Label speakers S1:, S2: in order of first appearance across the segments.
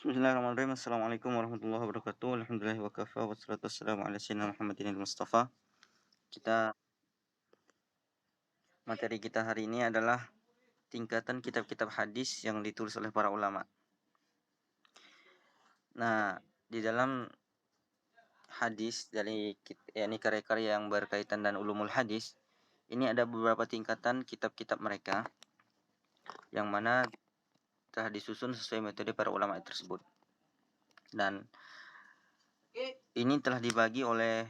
S1: Bismillahirrahmanirrahim. Assalamualaikum warahmatullahi wabarakatuh. Alhamdulillah wa kafa wassalatu wassalamu ala sayyidina Muhammadin al-Mustafa. Materi kita hari ini adalah tingkatan kitab-kitab hadis yang ditulis oleh para ulama. Nah, di dalam hadis dari yakni karya-karya yang berkaitan dan ulumul hadis, ini ada beberapa tingkatan kitab-kitab mereka yang mana telah disusun sesuai metode para ulama tersebut. Dan ini telah dibagi oleh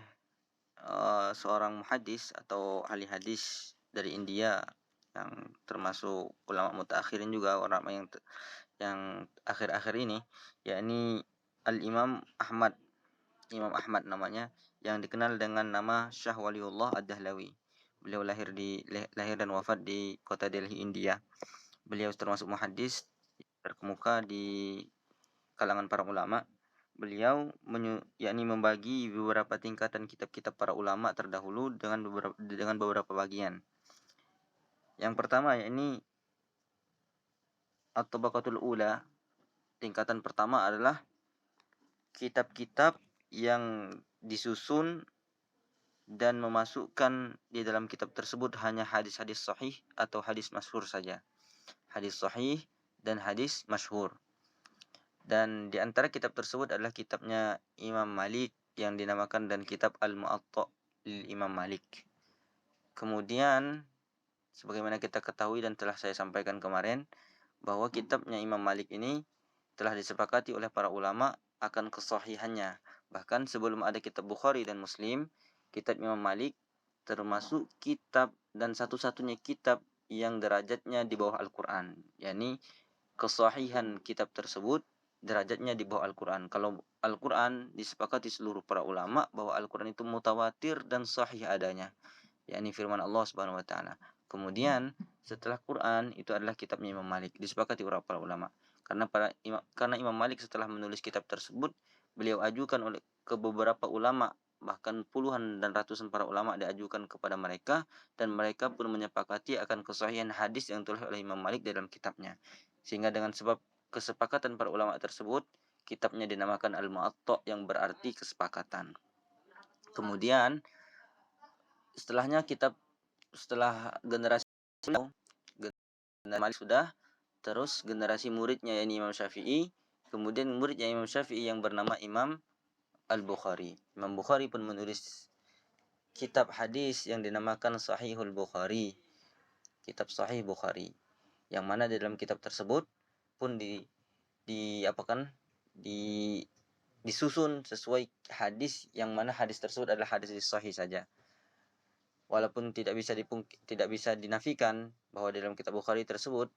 S1: seorang muhaddis atau ahli hadis dari India yang termasuk ulama mutaakhirin juga, orang yang akhir-akhir ini, yakni Al-Imam Ahmad, Imam Ahmad namanya, yang dikenal dengan nama Syah Waliullah Ad-Dahlawi. Beliau lahir dan wafat di kota Delhi, India. Beliau termasuk muhaddis terkemuka di kalangan para ulama. Beliau yakni membagi beberapa tingkatan kitab-kitab para ulama terdahulu dengan beberapa bagian. Yang pertama yakni At-Tabaqatul Ula. Tingkatan pertama adalah kitab-kitab yang disusun dan memasukkan di dalam kitab tersebut hanya hadis-hadis sahih atau hadis masyhur saja. Hadis sahih dan hadis masyhur. Dan di antara kitab tersebut adalah kitabnya Imam Malik yang dinamakan dan kitab Al-Mu'atta' lil Imam Malik. Kemudian sebagaimana kita ketahui dan telah saya sampaikan kemarin, bahwa kitabnya Imam Malik ini telah disepakati oleh para ulama akan kesahihannya. Bahkan sebelum ada kitab Bukhari dan Muslim, kitab Imam Malik termasuk kitab dan satu-satunya kitab yang derajatnya di bawah Al-Quran. yakni kesahihan kitab tersebut derajatnya di bawah Al-Quran. Kalau Al-Quran disepakati seluruh para ulama bahwa Al-Quran itu mutawatir dan sahih adanya, yakni firman Allah Subhanahu wa taala. Kemudian setelah Quran itu adalah kitabnya Imam Malik, disepakati oleh para ulama. Karena Imam Malik setelah menulis kitab tersebut, beliau ajukan ke beberapa ulama, bahkan puluhan dan ratusan para ulama diajukan kepada mereka, dan mereka pun menyepakati akan kesahihan hadis yang ditulis oleh Imam Malik dalam kitabnya. Sehingga dengan sebab kesepakatan para ulama tersebut, kitabnya dinamakan Al-Mu'atta' yang berarti kesepakatan. Kemudian setelah generasi Malik sudah, terus generasi muridnya yakni Imam Syafi'i, kemudian muridnya Imam Syafi'i yang bernama Imam Al-Bukhari. Imam Bukhari pun menulis kitab hadis yang dinamakan Sahihul Bukhari, kitab Sahih Bukhari, yang mana di dalam kitab tersebut pun disusun sesuai hadis, yang mana hadis tersebut adalah hadis sahih saja. Walaupun tidak bisa dinafikan bahwa dalam kitab Bukhari tersebut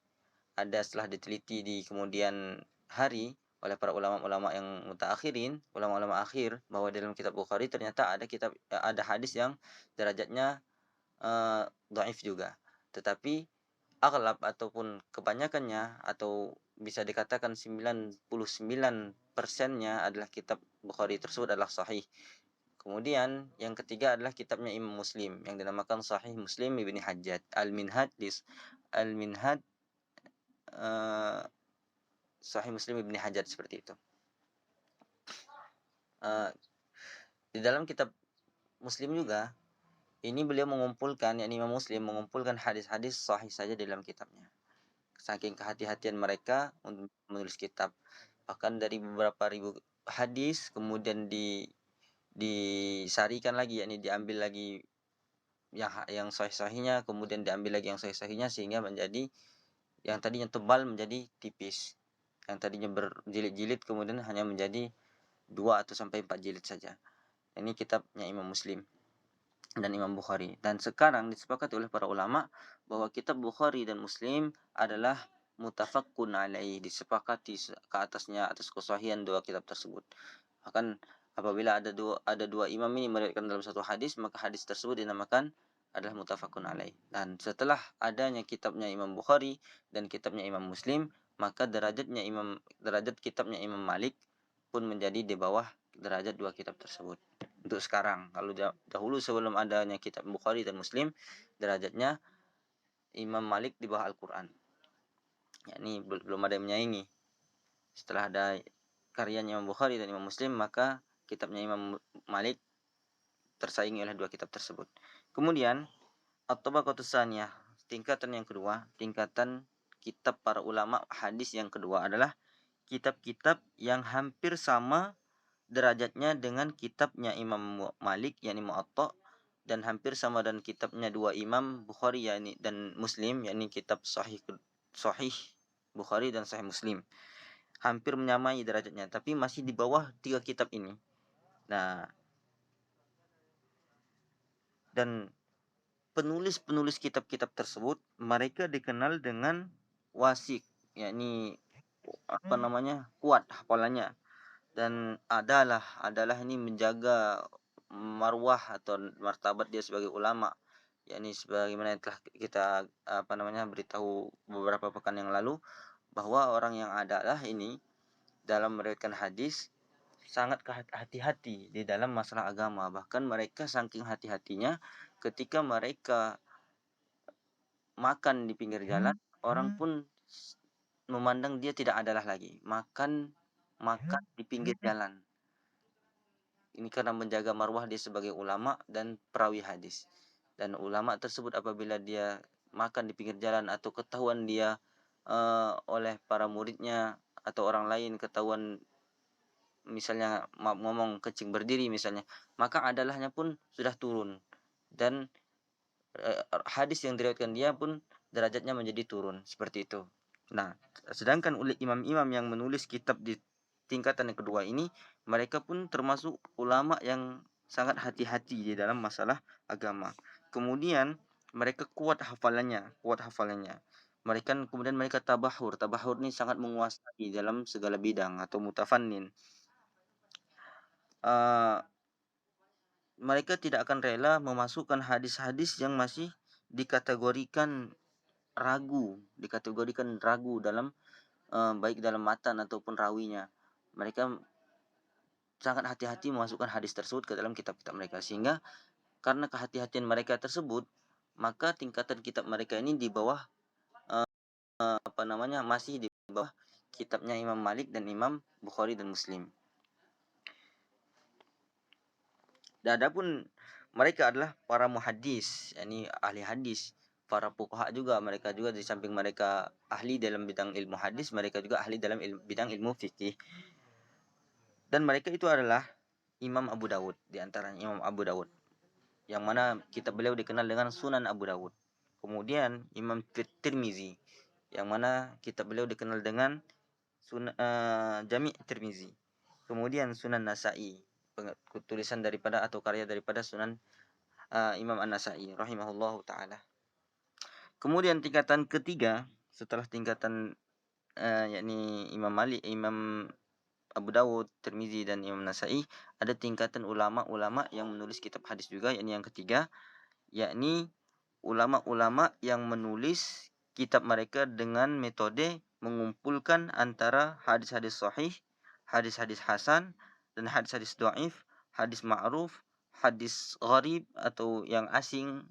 S1: ada, setelah diteliti di kemudian hari oleh para ulama-ulama yang mutaakhirin, ulama-ulama akhir, bahwa dalam kitab Bukhari ternyata ada hadis yang derajatnya dhaif juga. Tetapi aghlab ataupun kebanyakannya, atau bisa dikatakan 99%-nya adalah kitab Bukhari tersebut adalah sahih. Kemudian yang ketiga adalah kitabnya Imam Muslim yang dinamakan Sahih Muslim Ibni Hajjaj, Al-Minhaj Sahih Muslim Ibni Hajjaj, seperti itu. Di dalam kitab Muslim juga ini beliau mengumpulkan, yakni Imam Muslim mengumpulkan hadis-hadis sahih saja dalam kitabnya. Saking kehati-hatian mereka untuk menulis kitab, bahkan dari beberapa ribu hadis kemudian disarikan lagi, yakni diambil lagi yang sahih-sahihnya, kemudian diambil lagi yang sahih-sahihnya, sehingga menjadi yang tadinya tebal menjadi tipis, yang tadinya berjilid-jilid kemudian hanya menjadi 2 atau sampai 4 jilid saja. Ini kitabnya Imam Muslim dan Imam Bukhari. Dan sekarang disepakati oleh para ulama bahwa kitab Bukhari dan Muslim adalah mutafaqqun alaih, disepakati ke atasnya, atas kesahihan dua kitab tersebut. Bahkan apabila ada dua imam ini meriwayatkan dalam satu hadis, maka hadis tersebut dinamakan adalah mutafaqqun alaih. Dan setelah adanya kitabnya Imam Bukhari dan kitabnya Imam Muslim, maka derajat kitabnya Imam Malik pun menjadi di bawah derajat dua kitab tersebut. Untuk sekarang, kalau dahulu sebelum adanya kitab Bukhari dan Muslim, derajatnya Imam Malik di bawah Al-Quran, yakni belum ada yang menyaingi. Setelah ada karyanya Imam Bukhari dan Imam Muslim, maka kitabnya Imam Malik tersaingi oleh dua kitab tersebut. Kemudian at-tabaqatus tsaniyah, tingkatan yang kedua, tingkatan kitab para ulama hadis yang kedua adalah kitab-kitab yang hampir sama derajatnya dengan kitabnya Imam Malik yakni Muwatta, dan hampir sama dan kitabnya dua Imam Bukhari yakni dan Muslim yakni kitab Sahih Bukhari dan Sahih Muslim. Hampir menyamai derajatnya, tapi masih di bawah tiga kitab ini. Nah, dan penulis-penulis kitab-kitab tersebut mereka dikenal dengan wasik, yakni kuat hafalannya, dan adalah ini menjaga marwah atau martabat dia sebagai ulama, yakni sebagaimana yang telah kita beritahu beberapa pekan yang lalu bahwa orang yang adalah ini dalam meriwayatkan hadis sangat hati-hati di dalam masalah agama. Bahkan mereka saking hati-hatinya ketika mereka makan di pinggir jalan, orang pun memandang dia tidak adalah lagi. Makan di pinggir jalan. Ini karena menjaga marwah dia sebagai ulama dan perawi hadis. Dan ulama tersebut apabila dia makan di pinggir jalan atau ketahuan dia oleh para muridnya atau orang lain ketahuan misalnya ngomong kencing berdiri misalnya, maka adalahnya pun sudah turun, dan hadis yang diriwayatkan dia pun derajatnya menjadi turun seperti itu. Nah, sedangkan oleh imam-imam yang menulis kitab di tingkatan yang kedua ini, mereka pun termasuk ulama yang sangat hati-hati di dalam masalah agama. Kemudian mereka kuat hafalannya. Kemudian mereka tabahur. Tabahur ini sangat menguasai dalam segala bidang atau mutafannin. Mereka tidak akan rela memasukkan hadis-hadis yang masih dikategorikan ragu dalam baik dalam matan ataupun rawinya. Mereka sangat hati-hati memasukkan hadis tersebut ke dalam kitab-kitab mereka, sehingga karena kehati-hatian mereka tersebut, maka tingkatan kitab mereka ini di bawah masih di bawah kitabnya Imam Malik dan Imam Bukhari dan Muslim. Dan adapun mereka adalah para muhaddis, yakni ahli hadis, para fuqaha juga, mereka juga di samping mereka ahli dalam bidang ilmu hadis, mereka juga ahli dalam bidang ilmu fikih. Dan mereka itu adalah Imam Abu Dawud, di antaranya Imam Abu Dawud, yang mana kitab beliau dikenal dengan Sunan Abu Dawud. Kemudian Imam Tirmizi, yang mana kitab beliau dikenal dengan Jami' Tirmizi. Kemudian Sunan Nasa'i, tulisan daripada atau karya daripada Sunan Imam An-Nasa'i rahimahullahu taala. Kemudian tingkatan ketiga setelah tingkatan yakni Imam Malik, Imam Abu Dawud, Tirmizi dan Imam Nasa'i, ada tingkatan ulama-ulama yang menulis kitab hadis juga, yakni yang ketiga, yakni ulama-ulama yang menulis kitab mereka dengan metode mengumpulkan antara hadis-hadis sahih, hadis-hadis hasan, dan hadis-hadis dhaif, hadis ma'ruf, hadis gharib atau yang asing,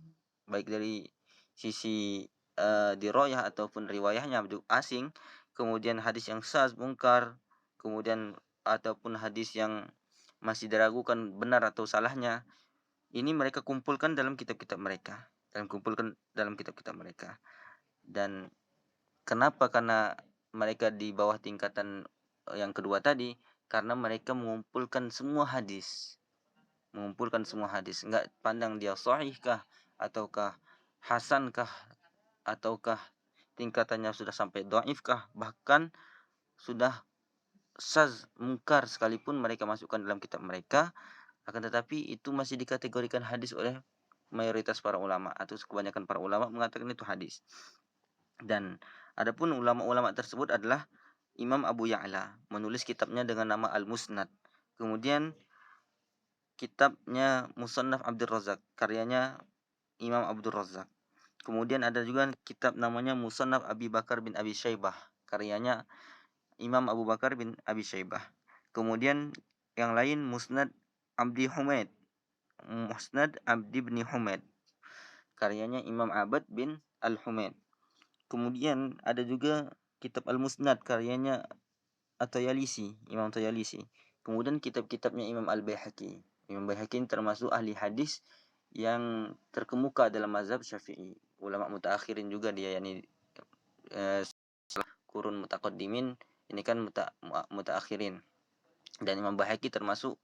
S1: baik dari sisi dirayah ataupun riwayahnya asing, kemudian hadis yang syadz, mungkar, kemudian ataupun hadis yang masih diragukan benar atau salahnya. Ini mereka kumpulkan dalam kitab-kitab mereka, Dan kenapa? Karena mereka di bawah tingkatan yang kedua tadi, karena mereka mengumpulkan semua hadis, enggak pandang dia sahih kah ataukah hasan kah ataukah tingkatannya sudah sampai dhaif kah, bahkan sudah syadz, mungkar sekalipun mereka masukkan dalam kitab mereka, akan tetapi itu masih dikategorikan hadis oleh mayoritas para ulama atau kebanyakan para ulama mengatakan itu hadis. Dan adapun ulama-ulama tersebut adalah Imam Abu Ya'la, menulis kitabnya dengan nama Al-Musnad. Kemudian kitabnya Musannaf Abdul Razak, karyanya Imam Abdul Razak. Kemudian ada juga kitab namanya Musannaf Abi Bakar bin Abi Syaibah, karyanya Imam Abu Bakar bin Abi Syaibah. Kemudian yang lain Musnad Abdi bin Humaid, karyanya Imam Abad bin Al-Humaid. Kemudian ada juga kitab Al-Musnad, karyanya At-Tayalisi, Imam Tayalisi. Kemudian kitab-kitabnya Imam Al-Baihaqi. Imam Baihaqi termasuk ahli hadis yang terkemuka dalam mazhab Syafi'i. Ulama mutaakhirin juga dia, yakni kurun mutaqaddimin, ini kan mutaakhirin. Dan Imam Baihaqi termasuk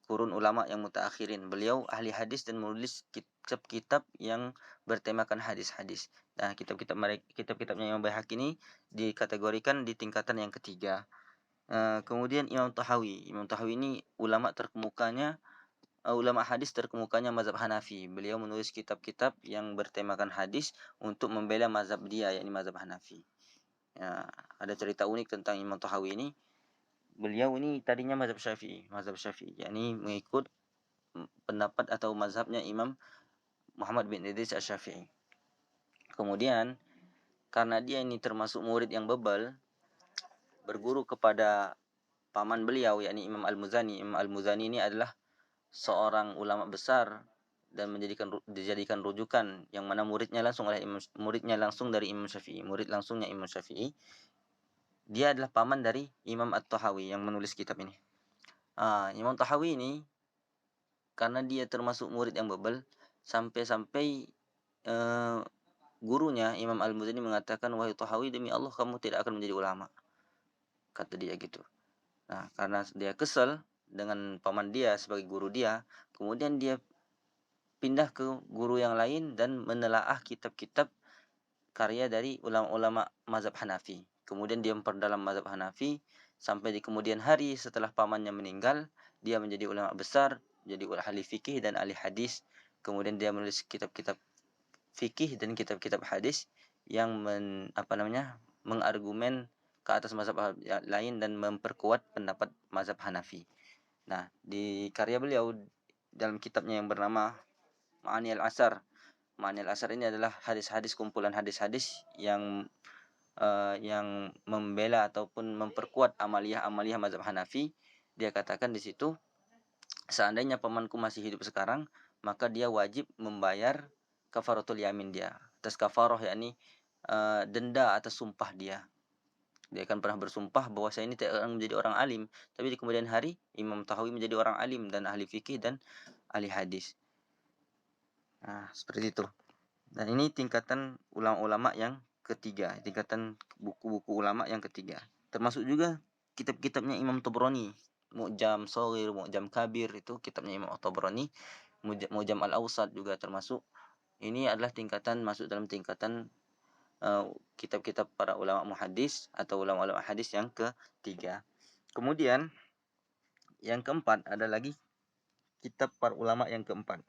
S1: kurun ulama yang mutaakhirin. Beliau ahli hadis dan menulis kitab-kitab yang bertemakan hadis-hadis. Nah, kitab-kitabnya Imam Baihaqi ini dikategorikan di tingkatan yang ketiga. Kemudian Imam Tahawi. Imam Tahawi ini ulama terkemukanya, ulama hadis terkemukanya mazhab Hanafi. Beliau menulis kitab-kitab yang bertemakan hadis untuk membela mazhab dia, yakni mazhab Hanafi. Ya, ada cerita unik tentang Imam Tahawi ini. Beliau ini tadinya mazhab Syafi'i, yakni mengikut pendapat atau mazhabnya Imam Muhammad bin Idris Asy-Syafi'i. Kemudian karena dia ini termasuk murid yang bebal, berguru kepada paman beliau, yakni Imam Al-Muzani. Imam Al-Muzani ini adalah seorang ulama besar dan dijadikan rujukan, yang mana muridnya langsung dari Imam Syafi'i, murid langsungnya Imam Syafi'i. Dia adalah paman dari Imam At-Tahawi yang menulis kitab ini. Imam Tahawi ini karena dia termasuk murid yang bebal, sampai-sampai gurunya Imam Al-Muzani mengatakan, "Wahai Tahawi, demi Allah kamu tidak akan menjadi ulama." Kata dia gitu. Nah, karena dia kesal dengan paman dia sebagai guru dia, kemudian dia pindah ke guru yang lain dan menelaah kitab-kitab karya dari ulama-ulama mazhab Hanafi. Kemudian dia memperdalam mazhab Hanafi sampai di kemudian hari setelah pamannya meninggal, dia menjadi ulama besar, jadi ahli fikih dan ahli hadis. Kemudian dia menulis kitab-kitab fikih dan kitab-kitab hadis yang mengargumen ke atas mazhab lain dan memperkuat pendapat mazhab Hanafi. Nah, di karya beliau dalam kitabnya yang bernama Ma'ani al-Asar. Ma'ani al-Asar ini adalah hadis-hadis, kumpulan hadis-hadis yang membela ataupun memperkuat amaliyah mazhab Hanafi. Dia katakan di situ, seandainya pamanku masih hidup sekarang, maka dia wajib membayar kafaratul yamin dia. Atas kafarah, yakni denda atas sumpah dia. Dia akan pernah bersumpah bahwa saya ini tidak akan menjadi orang alim, tapi di kemudian hari Imam Tahawi menjadi orang alim dan ahli fikih dan ahli hadis. Nah, seperti itu. Dan ini tingkatan ulama-ulama yang ketiga, tingkatan buku-buku ulama yang ketiga. Termasuk juga kitab-kitabnya Imam Tabrani, Mu'jam Shaghir, Mu'jam Kabir, itu kitabnya Imam Tabrani. Mu'jam Al-Awsat juga termasuk. Ini adalah masuk dalam tingkatan kitab-kitab para ulama muhaddis atau ulama-ulama hadis yang ketiga. Kemudian yang keempat ada lagi kitab para ulama yang keempat.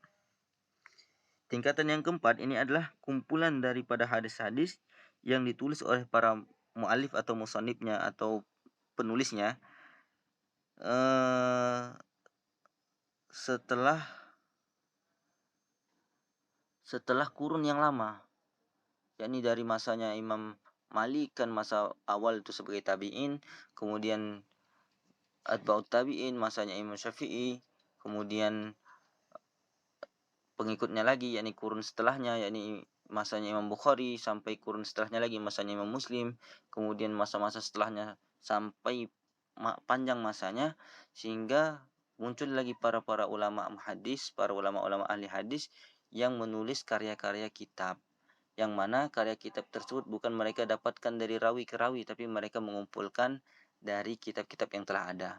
S1: Tingkatan yang keempat ini adalah kumpulan daripada hadis-hadis yang ditulis oleh para mu'alif atau musannifnya atau penulisnya setelah kurun yang lama, yakni dari masanya Imam Malik, kan masa awal itu sebagai tabi'in, kemudian atba'ut tabi'in masanya Imam Syafi'i, kemudian pengikutnya lagi yakni kurun setelahnya, yakni masanya Imam Bukhari, sampai kurun setelahnya lagi masanya Imam Muslim, kemudian masa-masa setelahnya sampai panjang masanya, sehingga muncul lagi para ulama hadis, para ulama-ulama ahli hadis yang menulis karya-karya kitab, yang mana karya kitab tersebut bukan mereka dapatkan dari rawi ke rawi, tapi mereka mengumpulkan dari kitab-kitab yang telah ada.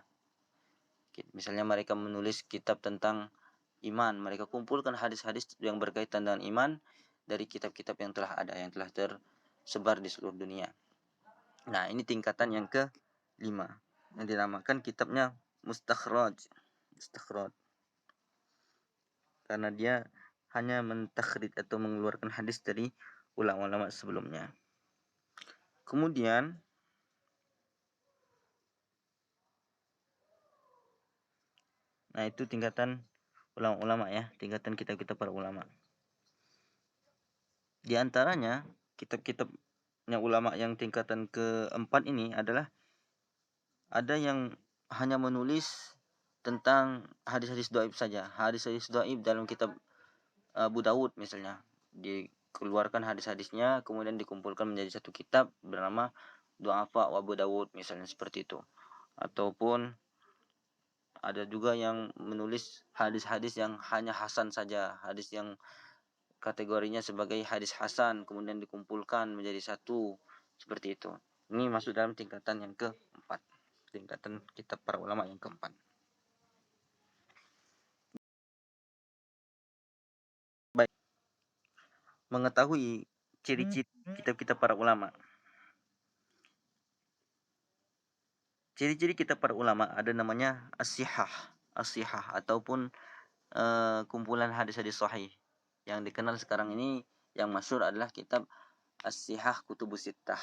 S1: Misalnya mereka menulis kitab tentang iman, mereka kumpulkan hadis-hadis yang berkaitan dengan iman dari kitab-kitab yang telah ada, yang telah tersebar di seluruh dunia. Nah, ini tingkatan yang ke-5 yang dinamakan kitabnya Mustakhraj. Karena dia hanya mentakhrij atau mengeluarkan hadis dari ulama-ulama sebelumnya. Kemudian itu tingkatan ulama-ulama ya, tingkatan kitab-kitab para ulama. Di antaranya kitab-kitabnya ulama yang tingkatan keempat ini adalah ada yang hanya menulis tentang hadis-hadis dhaif saja. Hadis-hadis dhaif dalam kitab Abu Dawud misalnya, dikeluarkan hadis-hadisnya kemudian dikumpulkan menjadi satu kitab bernama du'afa wa Abu Dawud misalnya seperti itu. Ataupun ada juga yang menulis hadis-hadis yang hanya hasan saja, hadis yang kategorinya sebagai hadis hasan kemudian dikumpulkan menjadi satu seperti itu. Ini masuk dalam tingkatan yang keempat, tingkatan kitab para ulama yang keempat. Baik, mengetahui ciri-ciri kitab-kitab para ulama. Ciri-ciri kitab para ulama ada namanya as-sihah ataupun kumpulan hadis-hadis sahih. Yang dikenal sekarang ini yang masyhur adalah kitab as-sihah kutubus sittah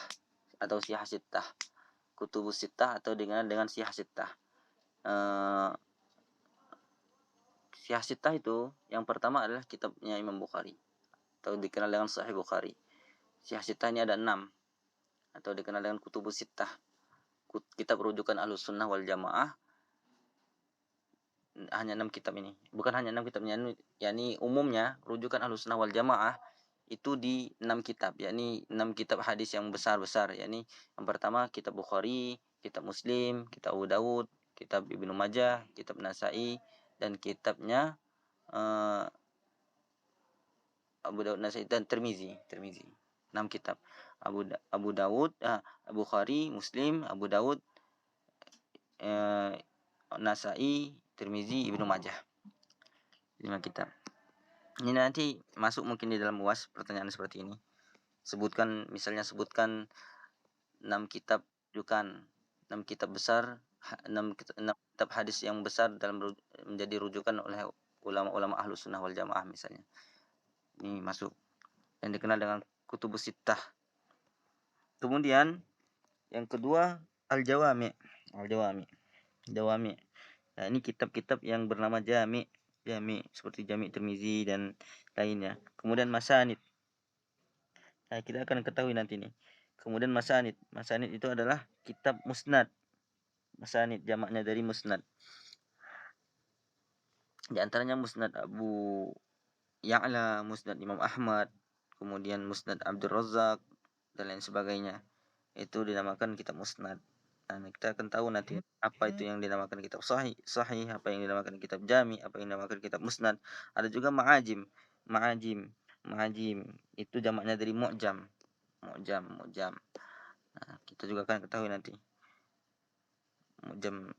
S1: atau sihah sittah. Kutubus sittah atau dengan sihah sittah. Sihah sittah itu yang pertama adalah kitabnya Imam Bukhari atau dikenal dengan Sahih Bukhari. Sihah sittah ini ada 6 atau dikenal dengan kutubus sittah. Kitab rujukan Ahlus Sunnah wal Jamaah hanya 6 kitab ini. Bukan hanya 6 kitabnya, yakni umumnya rujukan Ahlus Sunnah wal Jamaah itu di 6 kitab, yakni 6 kitab hadis yang besar-besar, yakni yang pertama kitab Bukhari, kitab Muslim, kitab Abu Dawud, kitab Ibnu Majah, kitab Nasai, dan kitabnya Abu Dawud, Nasai, dan Tirmizi. 6 kitab. Abu Dawud, Bukhari, Muslim, Abu Dawud, Nasai, Tirmizi, Ibnu Majah. 5 kitab. Ini nanti masuk mungkin di dalam UAS pertanyaan seperti ini. Sebutkan 6 kitab rujukan, 6 kitab besar, 6 kitab hadis yang besar dalam menjadi rujukan oleh ulama-ulama Ahlus Sunnah wal Jamaah misalnya. Ini masuk yang dikenal dengan kutubus sittah. Kemudian yang kedua al-jawami. Nah, ini kitab-kitab yang bernama jami seperti Jami Tirmizi dan lainnya. Kemudian masanid. Nah, kita akan ketahui nanti nih. Kemudian masanid itu adalah kitab musnad. Masanid jamaknya dari musnad. Di antaranya musnad Abu Ya'la, musnad Imam Ahmad, kemudian musnad Abdul Razak dan lain sebagainya. Itu dinamakan kitab musnad. Nah, kita akan tahu nanti apa itu yang dinamakan kitab sahih, apa yang dinamakan kitab jami, apa yang dinamakan kitab musnad. Ada juga ma'ajim. Itu jamaknya dari mu'jam. Nah, kita juga akan ketahui nanti. Mu'jam.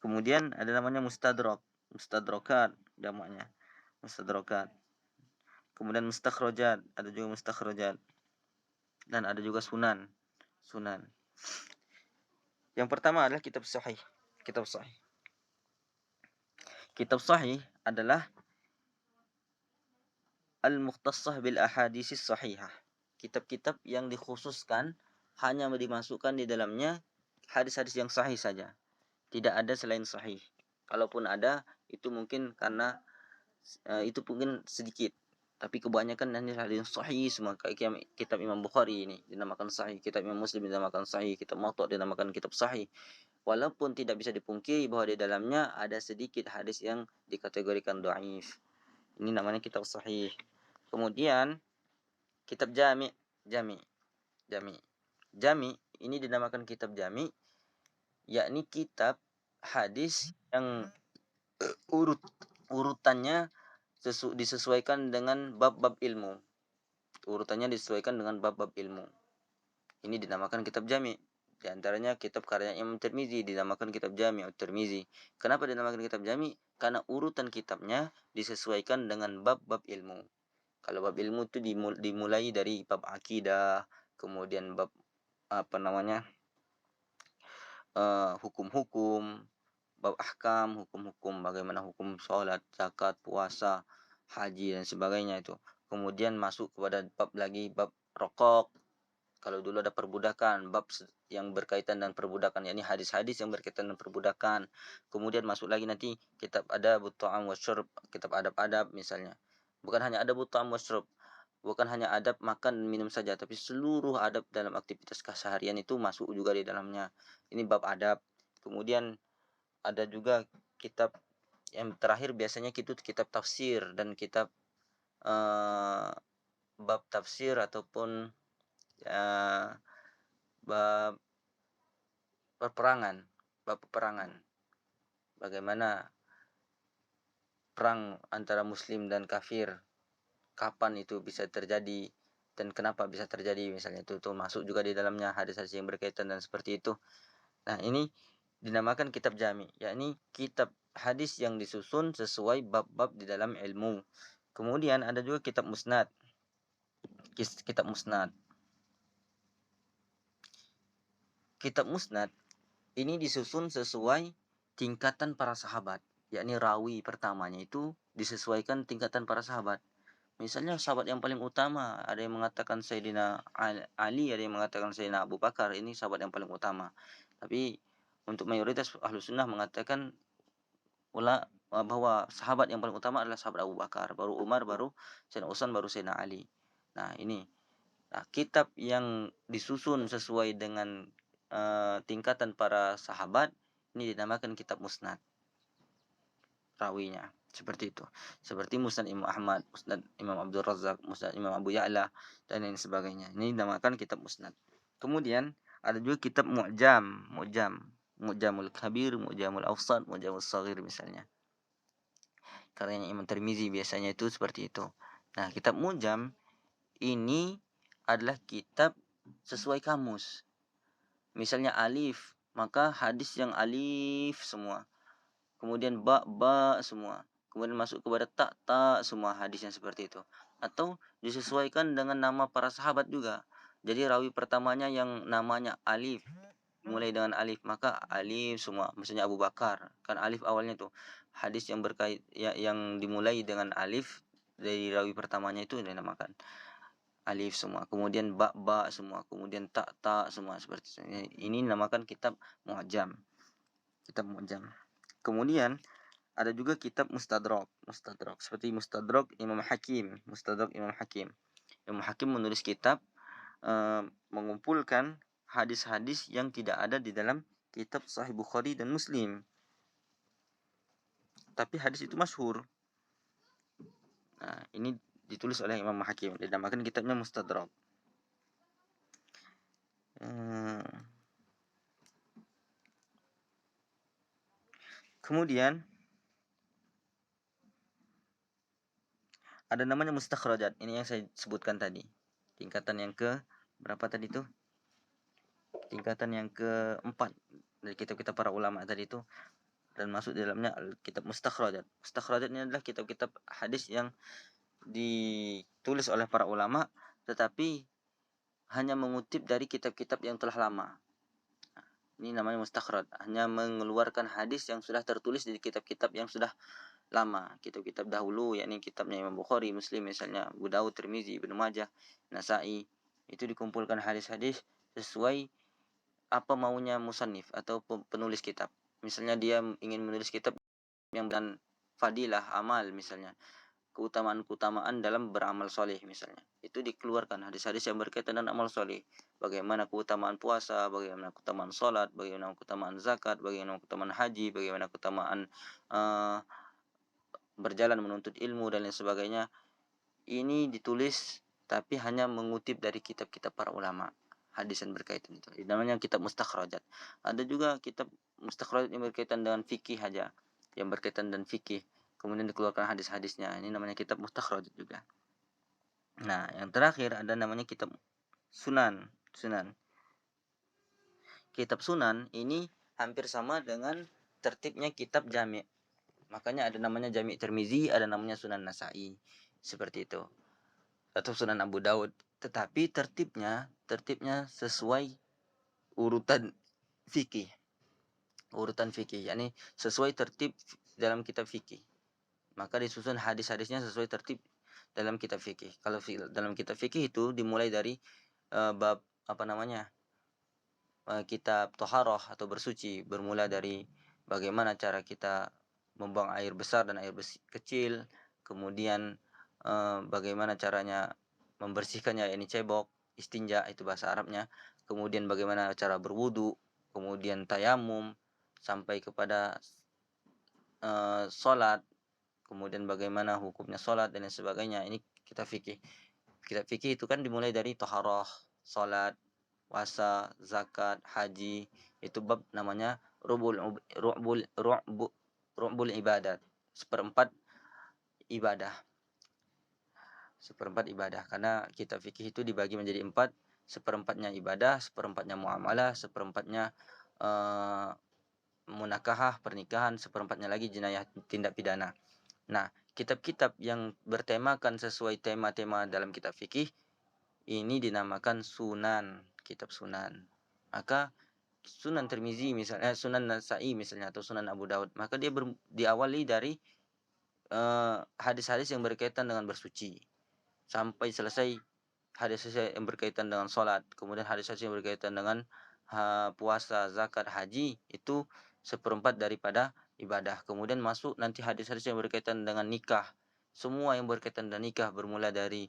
S1: Kemudian ada namanya mustadrakat jamaknya. Mustadrakat. Kemudian mustakhrajat, ada juga mustakhrajat. Dan ada juga sunan. Yang pertama adalah kitab sahih. Kitab sahih adalah al-mukhtassah bil ahaditsis sahihah. Kitab-kitab yang dikhususkan hanya dimasukkan di dalamnya hadis-hadis yang sahih saja. Tidak ada selain sahih. Kalaupun ada, itu mungkin karena itu mungkin sedikit. Tapi kebanyakan hadis yang sahih semua. Kayak kitab Imam Bukhari ini dinamakan sahih, kitab Imam Muslim dinamakan sahih, kitab Muwatta dinamakan kitab sahih. Walaupun tidak bisa dipungkiri bahwa di dalamnya ada sedikit hadis yang dikategorikan dhaif. Ini namanya kitab sahih. Kemudian kitab jami ini dinamakan kitab jami, yakni kitab hadis yang urutannya disesuaikan dengan bab-bab ilmu. Ini dinamakan kitab jami. Di antaranya kitab karya Imam Tirmizi dinamakan kitab Jami' at-Tirmizi. Kenapa dinamakan kitab jami? Karena urutan kitabnya disesuaikan dengan bab-bab ilmu. Kalau bab ilmu itu dimulai dari bab akidah, kemudian bab hukum-hukum, bab ahkam, hukum-hukum bagaimana hukum sholat, zakat, puasa, haji dan sebagainya itu. Kemudian masuk kepada bab rokok. Kalau dulu ada perbudakan, bab yang berkaitan dengan perbudakan, yakni hadis-hadis yang berkaitan dengan perbudakan. Kemudian masuk lagi nanti kitab adab ta'am wa syurb, kitab adab-adab misalnya. Bukan hanya adab ta'am wa syurb, bukan hanya adab makan dan minum saja, tapi seluruh adab dalam aktivitas keseharian itu masuk juga di dalamnya. Ini bab adab. Kemudian ada juga kitab yang terakhir biasanya kitab tafsir dan kitab bab tafsir ataupun bab peperangan. Bagaimana perang antara muslim dan kafir, kapan itu bisa terjadi dan kenapa bisa terjadi, misalnya itu masuk juga di dalamnya hadis-hadis yang berkaitan dan seperti itu. Nah, ini dinamakan kitab jami, yakni kitab hadis yang disusun sesuai bab-bab di dalam ilmu. Kemudian ada juga kitab musnad. Kitab musnad. Kitab musnad ini disusun sesuai tingkatan para sahabat, yakni rawi pertamanya itu disesuaikan tingkatan para sahabat. Misalnya sahabat yang paling utama, ada yang mengatakan Sayyidina Ali, ada yang mengatakan Sayyidina Abu Bakar, ini sahabat yang paling utama. Tapi untuk mayoritas ahlu sunnah mengatakan bahwa sahabat yang paling utama adalah sahabat Abu Bakar, baru Umar, baru Sayyidina Utsman, baru Sayyidina Ali. Nah, ini. Nah, kitab yang disusun sesuai dengan tingkatan para sahabat ini dinamakan kitab musnad. Rawinya seperti itu. Seperti Musnad Imam Ahmad, Musnad Imam Abdul Razak, Musnad Imam Abu Ya'la dan lain sebagainya. Ini dinamakan kitab musnad. Kemudian ada juga kitab Mu'jamul Kabir, Mu'jamul Awsat, Mu'jamul Saghir misalnya. Karyanya Imam Tirmizi biasanya itu seperti itu. Nah, kitab Mu'jam ini adalah kitab sesuai kamus. Misalnya alif, maka hadis yang alif semua. Kemudian ba semua. Kemudian masuk kepada ta semua hadisnya seperti itu. Atau disesuaikan dengan nama para sahabat juga. Jadi rawi pertamanya yang namanya alif, mulai dengan alif, maka alif semua. Misalnya Abu Bakar, kan alif awalnya tuh. Hadis yang berkait yang dimulai dengan alif dari rawi pertamanya itu dinamakan alif semua, kemudian ba semua, kemudian ta semua seperti itu. Ini dinamakan kitab mu'jam. Kitab mu'jam. Kemudian ada juga kitab mustadrak seperti mustadrak Imam Hakim. Imam Hakim menulis kitab mengumpulkan hadis-hadis yang tidak ada di dalam kitab Sahih Bukhari dan Muslim. Tapi hadis itu masyhur. Nah, ini ditulis oleh Imam Hakim, dinamakan kitabnya Mustadrak. Kemudian ada namanya mustakhrajat. Ini yang saya sebutkan tadi. Tingkatan yang ke berapa tadi itu? Tingkatan yang keempat dari kitab-kitab para ulama tadi itu, dan masuk di dalamnya kitab mustakhrajat. Mustakhrajat ini adalah kitab-kitab hadis yang ditulis oleh para ulama tetapi hanya mengutip dari kitab-kitab yang telah lama. Ini namanya mustakhraj, hanya mengeluarkan hadis yang sudah tertulis di kitab-kitab yang sudah lama, kitab-kitab dahulu, yakni kitabnya Imam Bukhari, Muslim misalnya, Abu Dawud, Tirmizi, Ibnu Majah, Nasa'i. Itu dikumpulkan hadis-hadis sesuai apa maunya musannif atau penulis kitab. Misalnya dia ingin menulis kitab yang dan fadilah amal, misalnya keutamaan-keutamaan dalam beramal soleh misalnya, itu dikeluarkan hadis-hadis yang berkaitan dengan amal soleh, bagaimana keutamaan puasa, bagaimana keutamaan sholat, bagaimana keutamaan zakat, bagaimana keutamaan haji, bagaimana keutamaan berjalan menuntut ilmu dan lain sebagainya. Ini ditulis tapi hanya mengutip dari kitab-kitab para ulama, hadis yang berkaitan itu. Namanya kitab mustakhrajat. Ada juga kitab mustakhrajat yang berkaitan dengan fikih aja, yang berkaitan dengan fikih. Kemudian dikeluarkan hadis-hadisnya. Ini namanya kitab mustakhrajat juga. Nah, yang terakhir ada namanya kitab sunan. Kitab sunan ini hampir sama dengan tertibnya kitab jami'. Makanya ada namanya Jami' Tirmizi, ada namanya Sunan Nasa'i. Seperti itu. Atau Sunan Abu Daud. Tetapi tertibnya sesuai urutan fikih. Yakni sesuai tertib dalam kitab fikih. Maka disusun hadis-hadisnya sesuai tertib dalam kitab fikih. Kalau dalam kitab fikih itu dimulai dari bab kitab toharoh atau bersuci, bermula dari bagaimana cara kita membuang air besar dan air kecil, kemudian bagaimana caranya membersihkannya, ini cebok, istinja itu bahasa Arabnya, kemudian bagaimana cara berwudu, kemudian tayamum, sampai kepada sholat, kemudian bagaimana hukumnya sholat dan lain sebagainya. Ini kitab fikih. Kitab fikih itu kan dimulai dari taharah, sholat, puasa, zakat, haji, itu bab namanya ru'bul ibadat, seperempat ibadah. Seperempat ibadah, karena kitab fikih itu dibagi menjadi empat, seperempatnya ibadah, seperempatnya muamalah, seperempatnya munakahah, pernikahan, seperempatnya lagi jenayah, tindak pidana. Nah, kitab-kitab yang bertemakan sesuai tema-tema dalam kitab fikih ini dinamakan sunan, kitab sunan. Maka Sunan Tirmizi misalnya, Sunan Nasa'i misalnya, atau Sunan Abu Daud, maka dia diawali dari hadis-hadis yang berkaitan dengan bersuci sampai selesai hadis-hadis yang berkaitan dengan sholat, kemudian hadis-hadis yang berkaitan dengan puasa, zakat, haji, itu seperempat daripada ibadah. Kemudian masuk nanti hadis-hadis yang berkaitan dengan nikah, semua yang berkaitan dengan nikah, bermula dari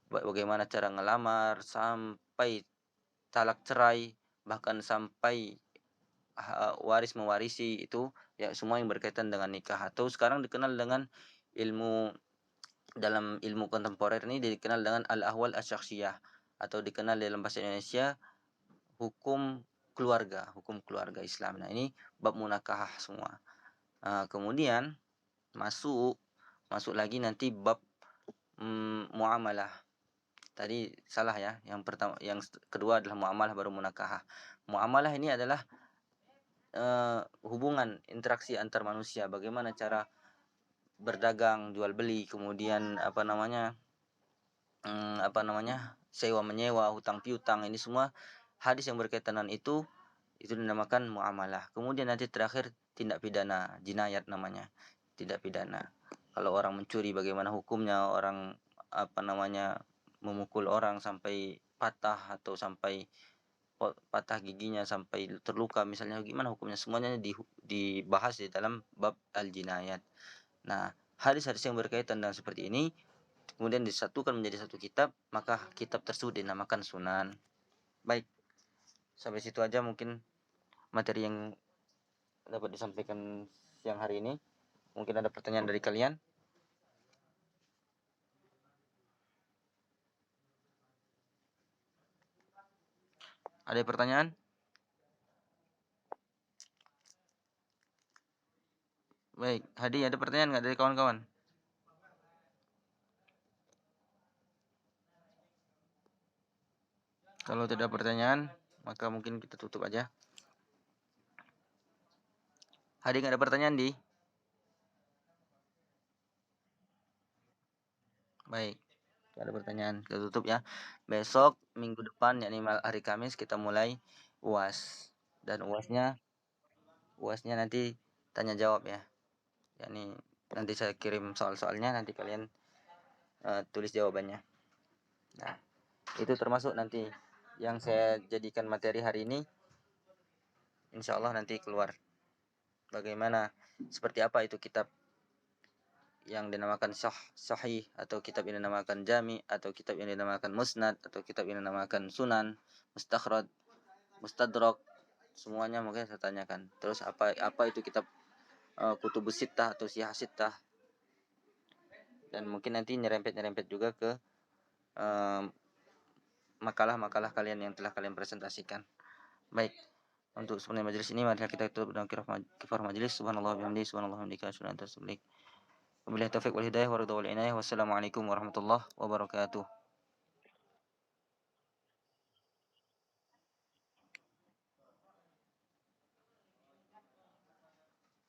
S1: bagaimana cara ngelamar, sampai talak cerai, bahkan sampai waris mewarisi, itu ya semua yang berkaitan dengan nikah, atau sekarang dikenal dengan ilmu, dalam ilmu kontemporer ini dikenal dengan al-ahwal asyakhsiyah, atau dikenal dalam bahasa Indonesia hukum keluarga Islam. Nah, ini bab munakahah semua. Kemudian masuk lagi nanti bab muamalah. Tadi salah ya, yang pertama, yang kedua adalah muamalah, baru munakahah. Muamalah ini adalah hubungan interaksi antar manusia, bagaimana cara berdagang, jual beli, kemudian sewa menyewa, hutang piutang, ini semua hadis yang berkaitan dengan itu dinamakan muamalah. Kemudian nanti terakhir tindak pidana, jinayat namanya, tindak pidana. Kalau orang mencuri, bagaimana hukumnya, orang memukul orang sampai patah, atau sampai patah giginya, sampai terluka misalnya, gimana hukumnya, semuanya dibahas di dalam bab al-jinayat. Nah, hadis-hadis yang berkaitan dengan seperti ini kemudian disatukan menjadi satu kitab, maka kitab tersebut dinamakan sunan. Baik, sampai situ aja mungkin materi yang dapat disampaikan siang hari ini. Mungkin ada pertanyaan dari kalian? Ada pertanyaan? Baik, Hadi, ada pertanyaan nggak dari kawan-kawan? Kalau tidak ada pertanyaan, maka mungkin kita tutup aja. Hadi, nggak ada pertanyaan, Di? Baik, nggak ada pertanyaan, kita tutup ya. Besok minggu depan, yakni hari Kamis, kita mulai UAS. Dan UASnya nanti tanya jawab ya. Yakni nanti saya kirim soal-soalnya, nanti kalian tulis jawabannya. Nah, itu termasuk nanti yang saya jadikan materi hari ini. Insya Allah nanti keluar bagaimana, seperti apa itu kitab yang dinamakan sahih, atau kitab yang dinamakan jami, atau kitab yang dinamakan musnad, atau kitab yang dinamakan sunan, mustakhraj, mustadrak, semuanya mungkin saya tanyakan. Terus apa itu kitab kutubus sittah atau sihah sittah, dan mungkin nanti nyerempet juga ke makalah-makalah kalian yang telah kalian presentasikan. Baik, untuk sebenarnya majelis ini mari kita tutup dengan kifar majelis. Subhanallah bihamdihi, subhanallah bihamdika, asyhadu an la ilaha illa anta, astaghfiruka wa atubu ilaik. Wabillahi taufiq wal hidayah, wassalamualaikum warahmatullahi wabarakatuh.